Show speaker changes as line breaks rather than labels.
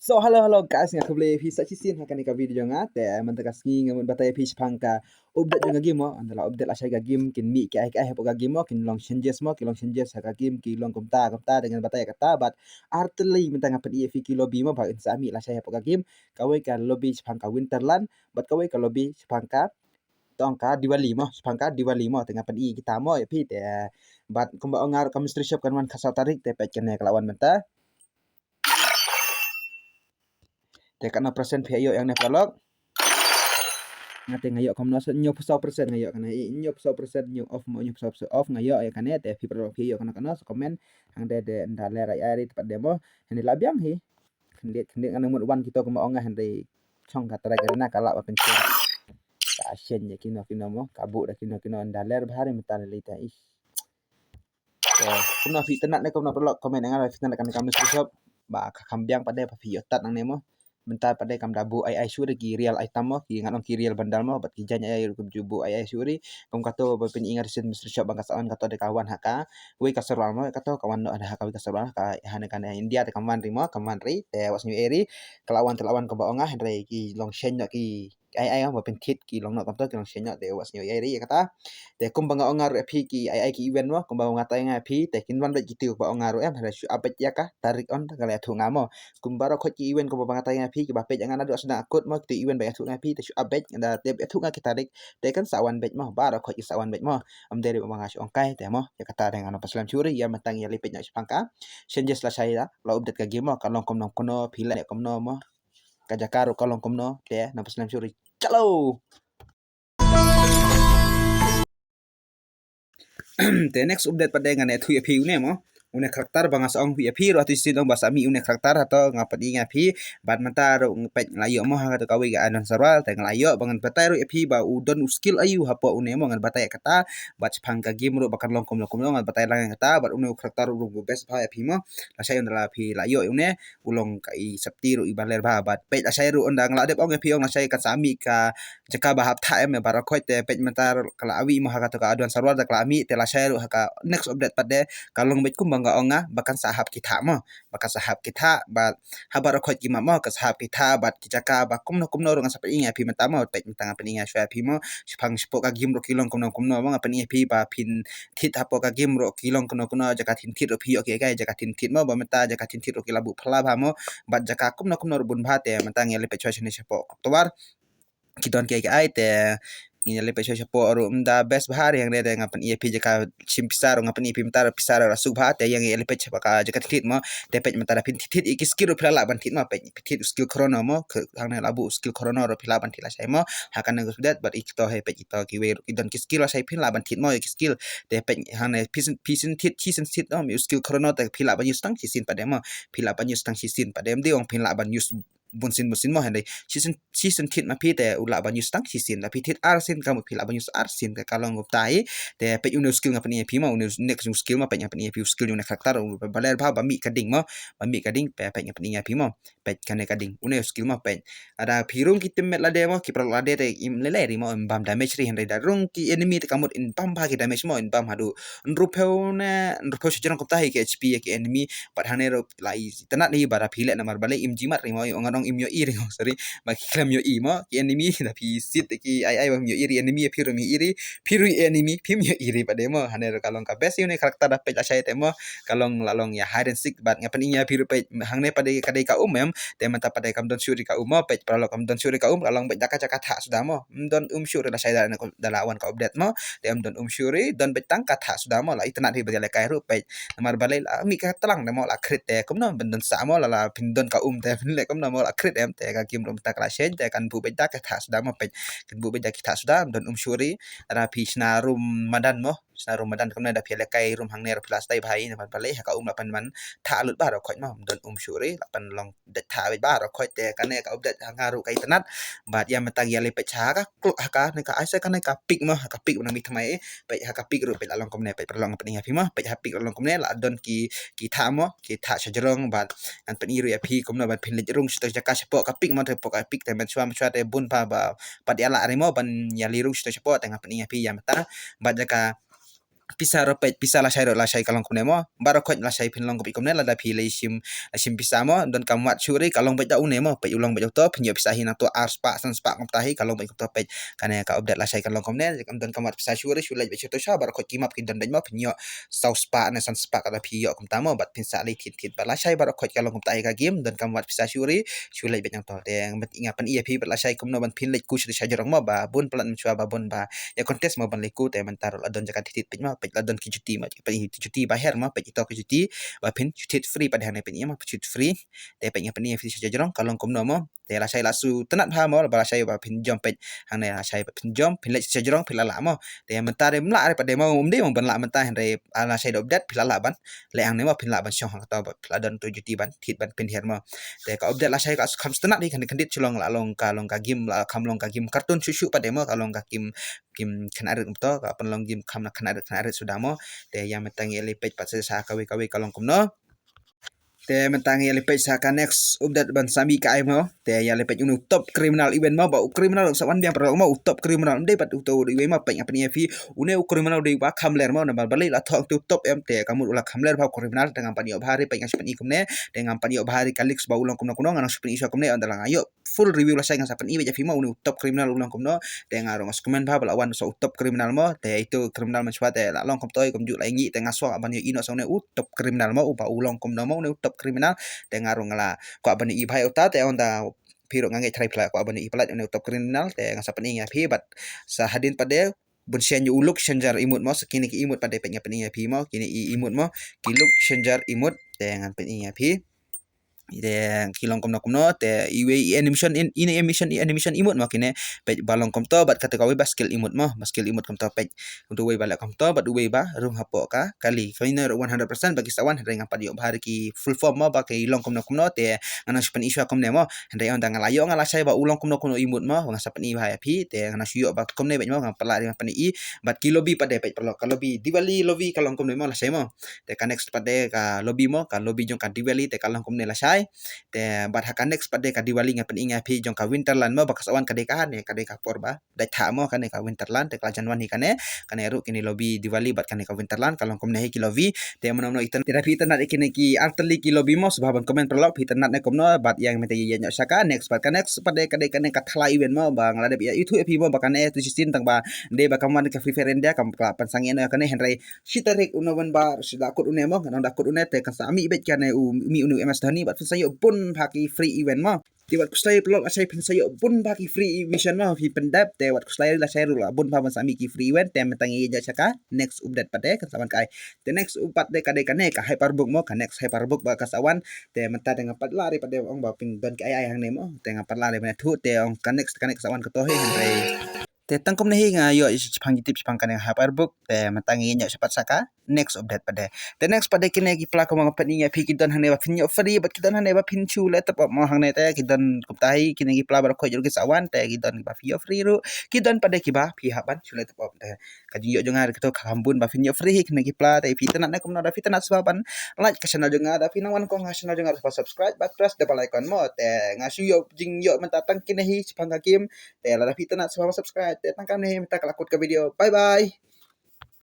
So halo guys, nga kable phi sa chisin hakani ka video nga te mantaka ski nga batay phi phangka update nga game mo andala update asay ga game kin mi ka ay hapo ga game mo kin long changes mo kin long changes ka game ki long kumta dengan batay kata bat artli mentanga pedi phi ki lobby mo ba sa mi la say hapo ga game kawai ka lobby phangka winterland bat kawai ka lobby phangka tongka Diwali mo phangka Diwali mo tengah pedi kita mo ya phi te bat kumba ngar ka mystery shop kan man khasa tarik te pet kene kelawan menta te kana persen phi ayo yang ne prolog ngate ngayo komno nyo pusau persen ngayo kana nyo pusau persen nyo off mo nyo pusau persen off ngayo ya kana te fi pro fi yo kana kana komen hang de ndale rai ari tepat demo hani labiang hi khendet kana mut wan kita kuma onga hande chong kata garena kala pa pencen ka asyen ya kino mo kabuk da kino ndale bahari metal lita is kuna fi tenat ne komno prolog komen nga fi tenat kana kamu shop ba kambiang pada pa fi yotat nang nemo mentar pada kam dabu ai suri ki real item mo ki ngan ki real bandal mo bat ki janya ai kum jubu ai suri kom kato ba pin ingar sin Mr. Shop bangka sawan kato de kawan haka we ka serwal mo kato kawan no ada haka we ka serwal ka hane kana India de kaman ri te was new eri kelawan telawan ko ba onga hendre ki long shen no ki ai ba pin kit ki long no kam to ki long shen no de was new eri kata te kum banga ongar phi ki ai ki event mo kum ba ngata nga phi te kin wan ba gitu ba ongar em hare su abet ya ka tarik on kala thu ngamo kumbara khot ki event ko bang tanya phi ki ba pej ngana do sedang akut mo ti event ba thu nga phi te su abet da te thu nga kitarik te kan sawan bet mo bara khot ki sawan bet mo am dere bang as ongkai te mo ya kata dengan apa selam curi ya matang ya lipet nya pangka changes la saya la update ka game mo kalong kom nong kono phila kom no mo kajakaru kalong kom no te na selam curi chalo te next update pada dengan thu ya phi ne mo une karakter banga sa ong phi ro ati sin ong basa mi une karakter atau ngapadi nga phi bat mata ro pet layo mo ha to kawi ga anon sarwal te nglayo bangan batai ro phi ba udon skill ayu hapo une mo ngan batai kata bat phang ka game ro bakan longkom ngan batai lang kata bat une karakter ro best ba phi mo la sai ondala phi layo une ulong kai sapti ro ibaler ba bat pet la sai ro ondang la de ong phi ong la sai ka sami ka jaka ba hap tha em bara khoi te pet mata kala awi mo ha to ka adon sarwal da kala mi te la sai ro ha ka next update pade kalong bet kum bangga onga bakan sahab kita mo bakan sahab kita bat habar khot ki mo ka sahab kita bat kijaka ba kumno ro ngasa inga phi mata mo tek tanga peninga shwa phi mo phang spo ka gim ro kilong kumno mo nga peni phi ba phin thit hapo ka gim ro kilong kuno jaka thin thit ro phi okay ga jaka thin thit mo ba mata jaka thin thit ro kilabu phla ba mo bat jaka kumno ro bun bha te mata ngele pe chwa chene shapo oktobar kiton ke ai te ini lepe shosha po ro mda best bahari yang reda ngapan ia pi jaka simpisar ngapan ia pi mtar pisar ra subha te yang ia lepe chapa ka jaka tit mo te pet mata pin tit iki skill ro pila ban tit mo pe tit skill chrono mo hang na labu skill chrono ro pila ban tila sai mo hakan ngus dat but ikto he pe ito ki we idon ki skill sai pin la ban tit mo ki skill te pe hang na pisin tit season tit no skill chrono te pila ban use tang sisin pa demo pila ban use tang sisin pa dem di ong pin la ban use bunsin mo hande season tit ma pi te ula ban use tang sisin la pi tit arsin kamu pila ban use arsin te kalong tai te pe uno skill ngapa ni pi ma uno next skill ma pe ngapa ni pi skill uno karakter baler ba mi kading mo ba mi kading pe ngapa ni pi mo pe kane kading uno skill ma pe ada pirung ki temet la demo ki pro la de te im lele ri mo bam damage ri hande da rung ki enemy te kamut in bam ba ki damage mo in bam hadu nrupeu sejarang kota ki hp ki enemy pat hanero lai tanat ni bara phile na mar bale im jimat ri mo ngarong im yo iri sorry ma ki klam yo i mo ki enemy na pi sit ki ai bam yo iri enemy phiru mi iri phiru enemy phim yo iri pa demo hanero kalong ka best ni karakter da pe la sai temo kalong lalong ya hide and seek bat ngapan inya phiru pe hangne pada kadai ka mem te mata pada kam don syuri ka mo pe pralo kam don syuri ka kalong be jaka jaka tha sudah mo don syuri la sai da lawan ka update mo te don syuri don betang ka tha sudah mo la itna ri bajale kai ru pe namar balai la mi ka telang demo la krit te kum no bendon sa mo la pindon ka te le kum no mo la krit em te ka kim rum ta kala shen te kan bu beda ka tha sudah mo pe kan bu beda ki tha sudah don syuri ra pi sna rum madan mo sna rum madan kum na da phele kai rum hang ner plus tai bhai namar balai ha ka la pan man tha lut ba ro khoi mo don syuri la pan long de tha ba ro khoi te kan ne ka update ngaru kai tenat bat ya matang ya le pe cha ka klu ka ne ka ai se kan ne ka pik mo ka pik na mi thmai pe ha ka pik ru pe la long kom ne pe long pa ni ha phi mo pe ha pik long kom ne la don ki tha mo ki tha shajarong bat an pe ni ru ya phi kom na bat phin le rung sto jaka shapo ka pik mo te po ka pik te men chwa te bun pa ba pat ya la re mo ban ya li rung sto shapo te ngap ni ha phi ya mata bat jaka pisah la shai kalong kumne mo baro khoj la shai phin long ko kumne la da phi le sim pisah mo don kamat churi kalong pe da une mo pe ulong pe to phin yo pisah hin to ar spa san spa kom tahi kalong pe to pe kane ka update la shai kalong kumne don kamat pisah churi chulai be to sha baro khoj kimap kin don den mo phin yo sau spa na san spa ka da phi yo kum ta mo bat phin sa le thit ba la shai baro khoj kalong kom tahi ka game don kamat pisah churi chulai be to deng bet inga pan ia phi la shai kum no ban phin le ku shi jarang mo ba bun plan chua ba bun ba ya kontes mo ban le ku te mentar adon jakat titit pe ma pe adon ki cuti ma pe cuti bahar ma pe to ki cuti ba pin cuti free pada hang pe ma cuti free te pe nya fi jarang kalong kum no mo te la sai la su tenat ha mo ba la sai ba pin jom pe hang ne la sai ba pin jom pin le jarang pin la mo te mentar de mla pada mo de mo ban la mentar hang re ala sai do update pin la ban le hang ne ma pin la ban syong hang ta ba adon tu cuti ban tit ban pin her mo te ka update la sai ka kham tenat ni kan kandit chulong la long ka game la kham long ka game kartun susu pada mo kalong ka game kena arit to ka penlong game kam na kena arit sudah mo te yang metang ele page pat sa kawe kalong kumno te mentang ya lepet saka next update ban sami ka mo te ya lepet unu top criminal event ma ba criminal sawan biang pro ma top criminal de pat uto de ma pa apa ni fi une criminal de ba khamler ma na balik la thok top em te kamu ula khamler ba criminal dengan pani obhari pa ngas pani kumne dengan pani obhari kalix ba ulang kumno kuno ngan supini iso kumne andalang ayo full review la saya ngas pani be fi ma unu top criminal ulang kumno dengan rongas komen ba lawan so top criminal mo te itu criminal mencuat te la long kum toy kum ju la ngi te ngaswa ban yo ino so ne top criminal mo ba ulang kumno mo unu top kriminal dengarung ngala ko abani ibhai uta te onda piro ngange trai pla ko abani iplat une top kriminal te ngasa pening ya phi bat sa hadin pade bun sian yu uluk shenjar imut mo sekini ki imut pade penya pening ya phi mo kini imut mo kiluk shenjar imut te ngan pening ya phi ide kilong kumno te iwe animation imut makine pe balong kom to bat kata kawe baskel imut mo baskel imut kom to pe untuk we balak kom to bat we ba rum hapo ka kali kainer 100% bagi sawan ring apa dio bahari ki full form mo ba ke ilong kumno te ngana spen isu kom ne mo hande on tangala yo ngala sai ba ulong kumno imut mo ngasa pen i ba pi te ngana suyo ba kom ne be mo ngam pala ring pen i bat ki lobby pade pe perlo ka lobby diwali lobby kalong kom ne mo la sai mo te ka next pade ka lobby mo ka lobby jong ka diwali te kalong kom ne la sai te bat hakan next pade ka diwali nga pen inga phi jong ka winterland mo bakas awan kade ka ne kade ka por ba dai tha mo kane ka winterland te ka janwan hi kane ru kini lobby diwali bat kane ka winterland kalong komne hi ki lobby te mono itan terapi itan nak kini ki arteli ki lobby mo sebab komen perlo itan nak ne komno bat yang mete ye nyo saka next bat ka next pade kade kane ka thla event mo ba ngala de ya itu epi mo bakane tu sistin tang ba de ba kaman ka free fire india kam ka pansangin no kane henry shitarik unowen ba sida kut une mo ngana dakut une te ka sami bet kane mi unu ms dhani bat sayo pun bagi free event mo tiwat kuslay pelok asay pensayo pun bagi free mission mo fi pendap tewat kuslay la saya rula bun pa sami ki free event tem tangi ja saka next update pade kasawan kai the next upat de kade kane ka hyperbook mo ka next hyperbook ba kasawan te menta dengan pat lari pade ong ba ping ban kai ai hang nemo te ngapat lari bane thu te ong ka next kane kasawan ko tohe henry te tangkom nahi nga yo pang tip pang kane hyperbook te matangi nya sepat saka next update pade the next pade kine ki plako mga patni nya pikidon hane ba pinyo free bat kidon hane ba pinchu le tap mo hang ne te kidon kuptai kine ki pla bar ko jur ki sawan te kidon ba pinyo free ru kidon pade ki ba pi haban chule tap te kaji yo jongar kito khambun ba pinyo free kine ki pla te fitna na kumna da fitna saban like ka channel jongar da pinawan ko nga channel jongar subscribe ba press the bell icon mo te ngasu yo jing yo mentatang kine hi pang game te la fitna subscribe te tangkam ni minta kelakut ke video bye bye